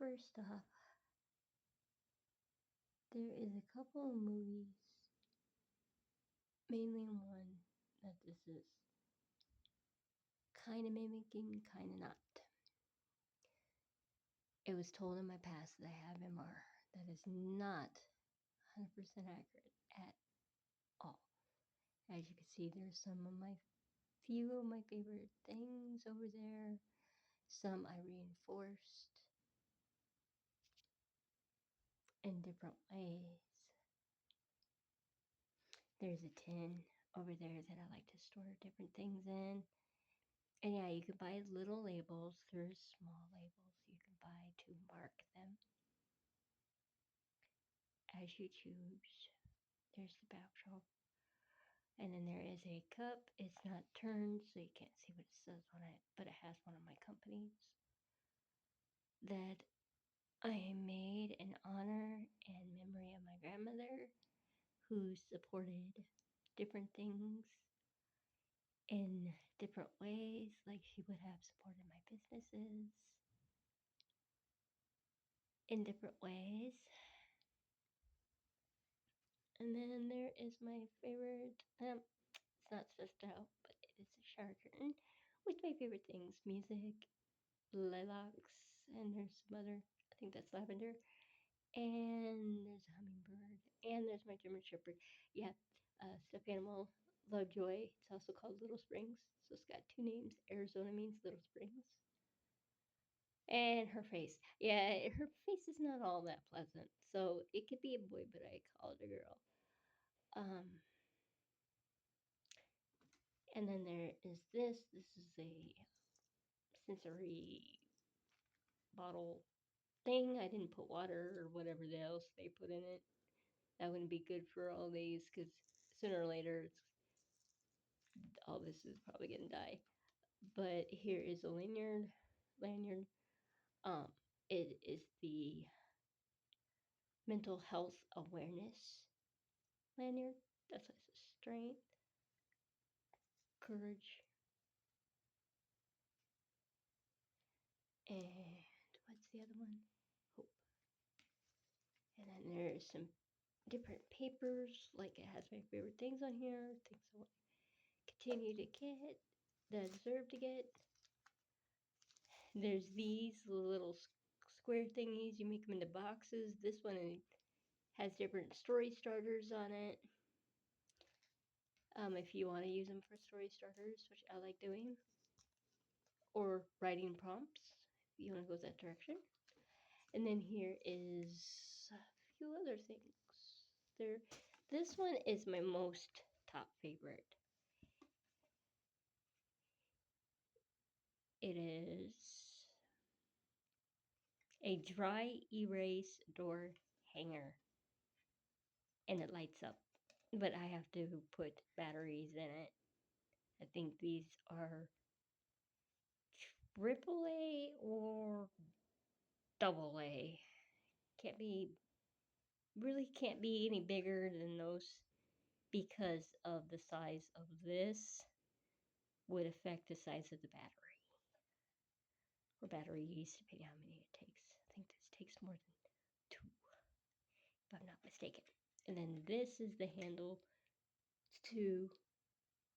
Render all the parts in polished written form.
first off, there is a couple of movies, mainly one that this is kind of mimicking, kind of not. It was told in my past that I have MR. That is not 100% accurate at all. As you can see, there's few of my favorite things over there. Some I reinforced in different ways. There's a tin over there that I like to store different things in. And yeah, you can buy little labels. There's small labels you can buy to mark them as you choose. There's the backdrop. And then there is a cup. It's not turned, so you can't see what it says on it, but it has one of my companies that I made in honor and memory of my grandmother, who supported different things in different ways, like she would have supported my businesses in different ways. And then there is my favorite, it's not stressed out, but it is a shower curtain with my favorite things, music, lilacs, and there's some other, I think that's lavender, and there's a hummingbird, and there's my German Shepherd. Yeah, stuffed animal, Lovejoy. It's also called Little Springs, so it's got two names. Arizona means Little Springs. And her face. Yeah, her face is not all that pleasant, so it could be a boy, but I call it a girl. And then there is this. This is a sensory bottle thing. I didn't put water or whatever else they put in it. That wouldn't be good for all these because sooner or later, all this is probably gonna die. But here is a lanyard. Lanyard. Um, it is the mental health awareness lanyard. That's what it says. Strength, courage, and what's the other one? Hope. And then there's some different papers, like it has my favorite things on here, things I want to continue to get, that I deserve to get. There's these little square thingies, you make them into boxes. This one has different story starters on it. If you want to use them for story starters, which I like doing, or writing prompts, if you want to go that direction. And then here is a few other things. There, this one is my most top favorite. It is a dry erase door hanger, and it lights up. But I have to put batteries in it. I think these are AAA or AA. Can't be, really can't be any bigger than those because of the size of this would affect the size of the battery. Or batteries, depending on how many it takes. I think this takes more than 2, if I'm not mistaken. And then this is the handle to,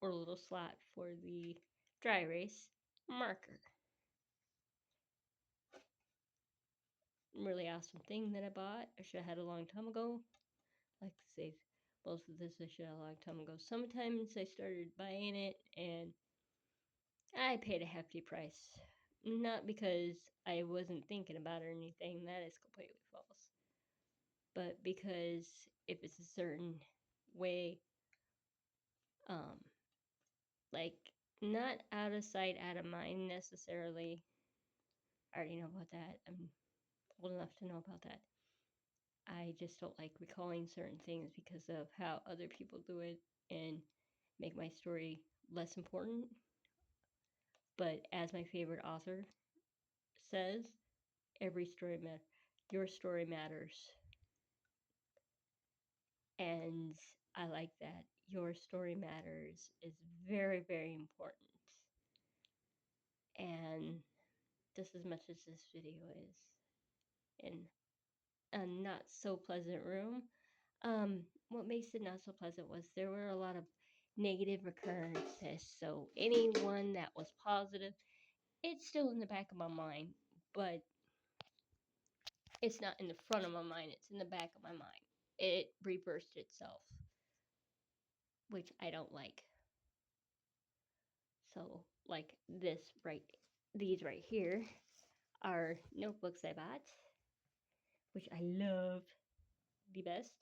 or a little slot for the dry erase marker. Really awesome thing that I bought. I should have had a long time ago. Like to say, most of this I should have a long time ago. Sometimes I started buying it and I paid a hefty price. Not because I wasn't thinking about it or anything, that is completely false. But because if it's a certain way, um, like not out of sight, out of mind necessarily. I already know about that. I'm old enough to know about that. I just don't like recalling certain things because of how other people do it and make my story less important. But as my favorite author says, every story matters. Your story matters. And I like that. Your story matters is very, very important. And just as much as this video is, in a not so pleasant room. What makes it not so pleasant was there were a lot of negative occurrences. So anyone that was positive, it's still in the back of my mind, but it's not in the front of my mind, it's in the back of my mind. It reversed itself, which I don't like. So, like these right here are notebooks I bought, which I love the best.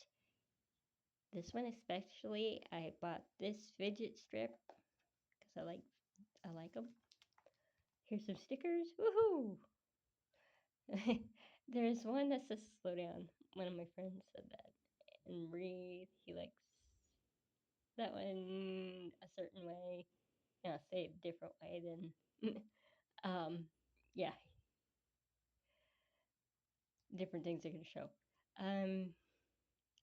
This one especially, I bought this fidget strip because I like them. Here's some stickers. Woohoo! There's one that says slow down. One of my friends said that. And breathe. He likes that one a certain way. Yeah, say it a different way than yeah, different things are gonna show. Um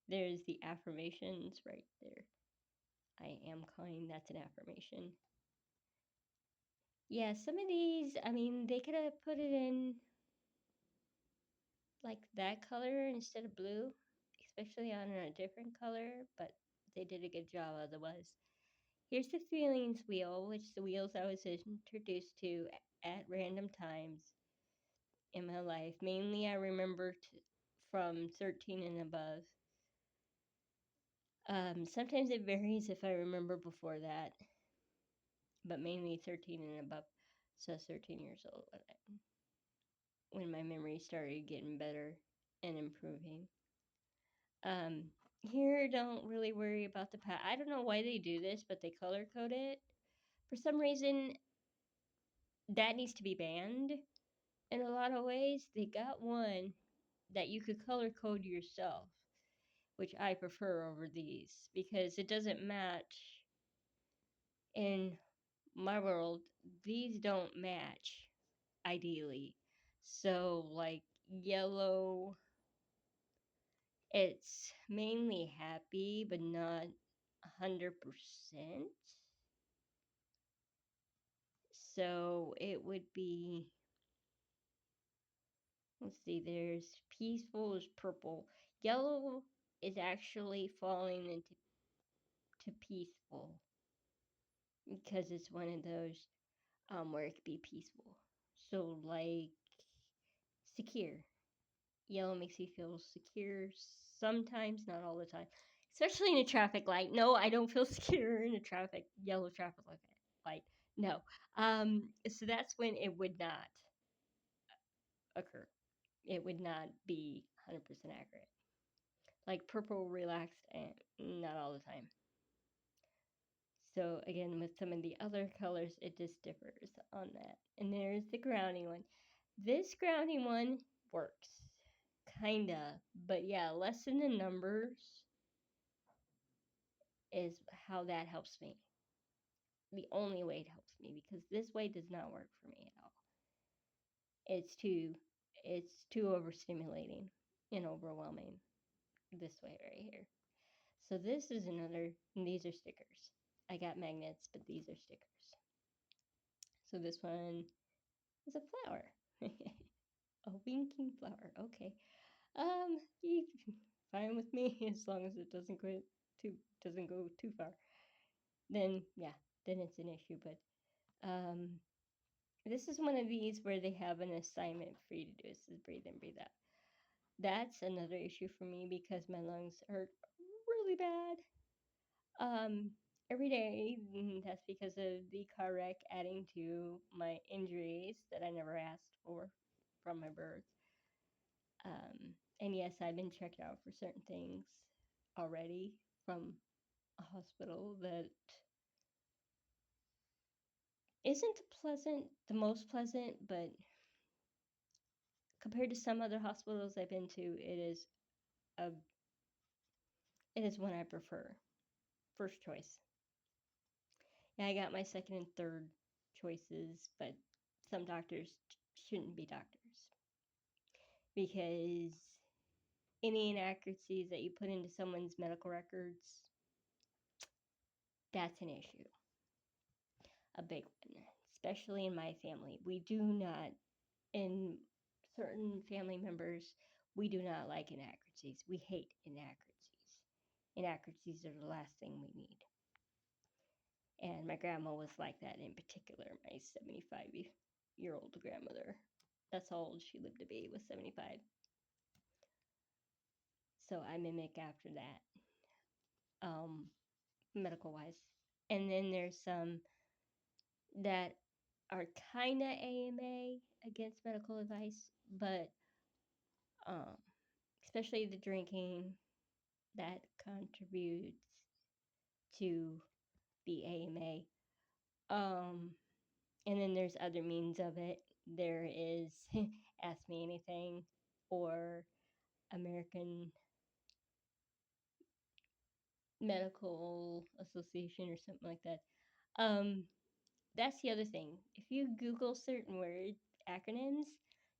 there's the affirmations right there. I am kind, that's an affirmation. Yeah, some of these, I mean, they could have put it in like that color instead of blue, especially on a different color, but they did a good job otherwise. Here's the feelings wheel, which the wheels I was introduced to at random times in my life. Mainly, I remember from 13 and above. Sometimes it varies if I remember before that, but mainly 13 and above. So 13 years old when my memory started getting better and improving. Um, Here, don't really worry about the past. I don't know why they do this, but they color code it. For some reason, that needs to be banned in a lot of ways. They got one that you could color code yourself, which I prefer over these because it doesn't match. In my world, these don't match ideally. So, like yellow, it's mainly happy, but not 100%. So it would be, let's see, there's peaceful is purple. Yellow is actually falling into peaceful because it's one of those where it could be peaceful. So like secure. Yellow makes you feel secure sometimes, not all the time. Especially in a traffic light. No, I don't feel secure in a yellow traffic light. No. So that's when it would not occur. It would not be 100% accurate. Like purple, relaxed, and not all the time. So again, with some of the other colors, it just differs on that. And there's the grounding one. This grounding one works. Kinda. But yeah, lessen the numbers is how that helps me. The only way it helps me because this way does not work for me at all. It's too overstimulating and overwhelming this way right here. So this is another, and these are stickers. I got magnets, but these are stickers. So this one is a flower. A winking flower. Okay. You fine with me as long as it doesn't go too far. Then yeah, then it's an issue. But this is one of these where they have an assignment for you to do. It says breathe in, breathe out. That's another issue for me because my lungs hurt really bad. Every day. That's because of the car wreck adding to my injuries that I never asked for from my birth. And yes, I've been checked out for certain things already from a hospital that isn't the most pleasant, but compared to some other hospitals I've been to, a it is one I prefer. First choice. Yeah, I got my second and third choices, but some doctors shouldn't be doctors because any inaccuracies that you put into someone's medical records, that's an issue. A big one, especially in my family. We do not, in certain family members, we do not like inaccuracies. We hate inaccuracies. Inaccuracies are the last thing we need. And my grandma was like that in particular, my 75-year-old grandmother. That's how old she lived to be, was 75. So I mimic after that, medical wise. And then there's some that are kind of AMA against medical advice, but um, especially the drinking that contributes to the AMA. And then there's other means of it. There is Ask Me Anything or American Medical Association or something like that. That's the other thing. If you Google certain word acronyms,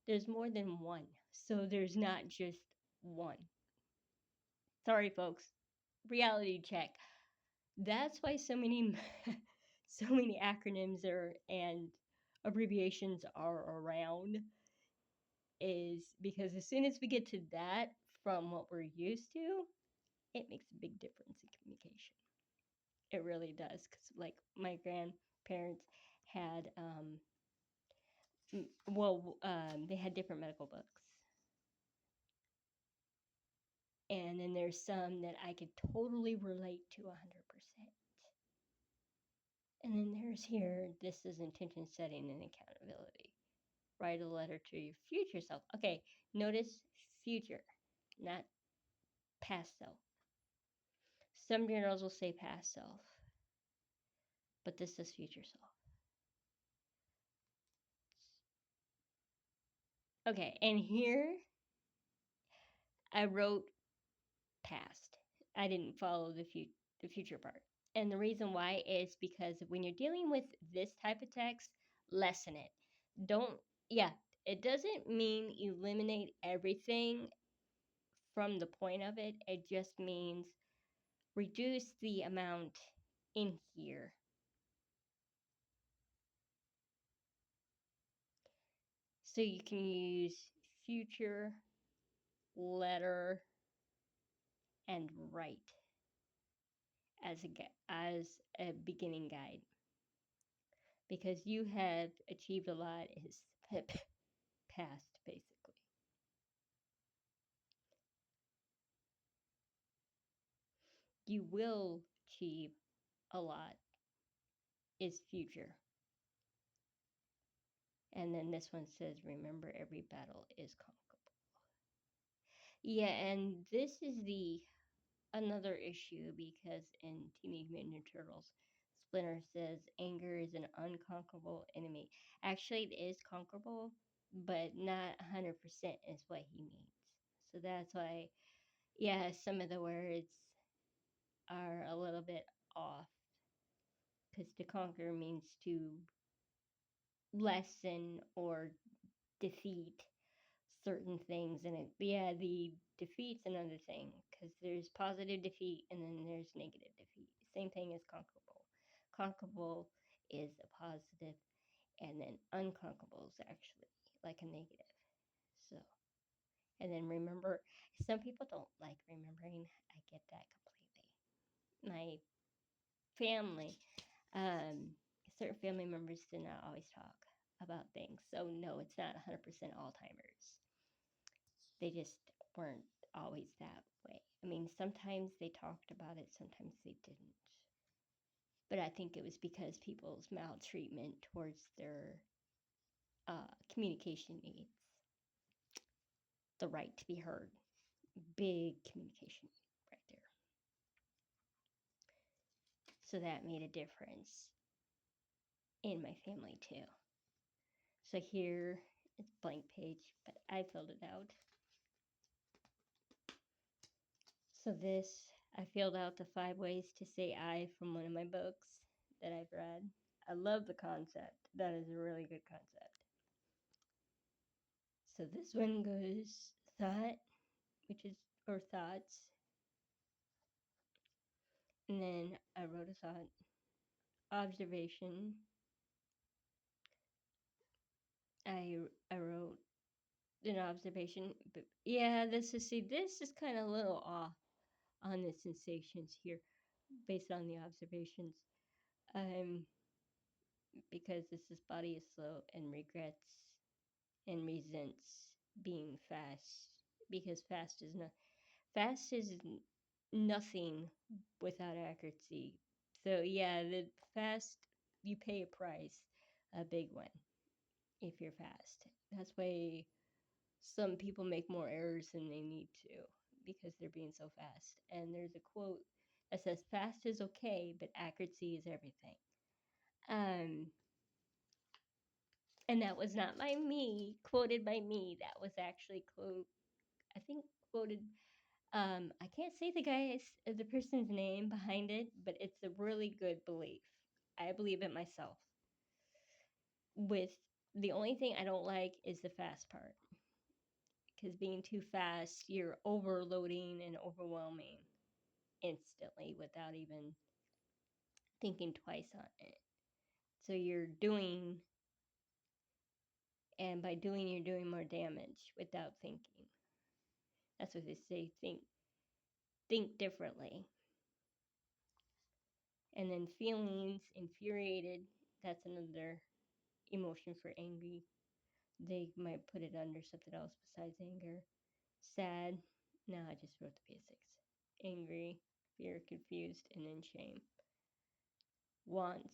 there's more than one. So there's not just one. Sorry, folks. Reality check. That's why so many so many acronyms are and abbreviations are around, is because as soon as we get to that from what we're used to, it makes a big difference in communication. It really does, because like my grandparents had they had different medical books, and then there's some that I could totally relate to 100%. And then there's here, this is intention setting and accountability. Write a letter to your future self. Okay, notice future, not past self. Some journals will say past self, but this is future self. Okay, and here I wrote past. I didn't follow the future part. And the reason why is because when you're dealing with this type of text, lessen it. Don't, yeah, it doesn't mean eliminate everything from the point of it. It just means reduce the amount in here. So you can use future, letter, and write as a beginning guide, because you have achieved a lot is past, basically. You will achieve a lot is future. And then this one says, remember every battle is conquerable. Yeah, and this is the another issue, because in Teenage Mutant Ninja Turtles, Splinter says anger is an unconquerable enemy. Actually, it is conquerable, but not 100% is what he means. So that's why, yeah, some of the words are a little bit off, because to conquer means to lessen or defeat certain things. And yeah, the defeat's another thing, because there's positive defeat and then there's negative defeat. Same thing as conquerable. Conquerable is a positive, and then unconquerable is actually like a negative. So, and then remember, some people don't like remembering. I get that completely. My family, certain family members did not always talk about things. So, no, it's not 100% Alzheimer's. They just weren't always that way. I mean, sometimes they talked about it, sometimes they didn't. But I think it was because people's maltreatment towards their communication needs, the right to be heard, big communication right there. So that made a difference in my family too. So here it's blank page, but I filled it out. So this, I filled out the 5 ways to say I from one of my books that I've read. I love the concept. That is a really good concept. So this one goes thought, which is, or thoughts. And then I wrote a thought, observation. I wrote an observation. But yeah, this is kind of a little off on the sensations here, based on the observations. Um, because this is body is slow and regrets and resents being fast, because fast is nothing without accuracy. So yeah, the fast, you pay a price, a big one, if you're fast. That's why some people make more errors than they need to, because they're being so fast. And there's a quote that says, "Fast is okay, but accuracy is everything." Um, and that was not by me, quoted by me. That was actually I think quoted. I can't say the person's name behind it, but it's a really good belief. I believe it myself. With the only thing I don't like is the fast part, because being too fast, you're overloading and overwhelming instantly without even thinking twice on it. So you're doing, and by doing, you're doing more damage without thinking. That's what they say. Think differently. And then feelings, infuriated. That's another emotion for angry. They might put it under something else besides anger. Sad. No, I just wrote the basics. Angry, fear, confused, and then shame. Wants.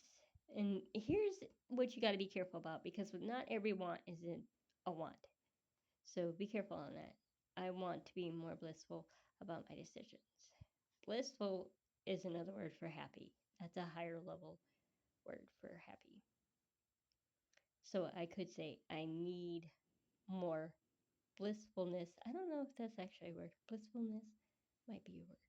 And here's what you got to be careful about, because not every want is a want. So be careful on that. I want to be more blissful about my decisions. Blissful is another word for happy. That's a higher level word for happy. So I could say, I need more blissfulness. I don't know if that's actually a word. Blissfulness might be a word.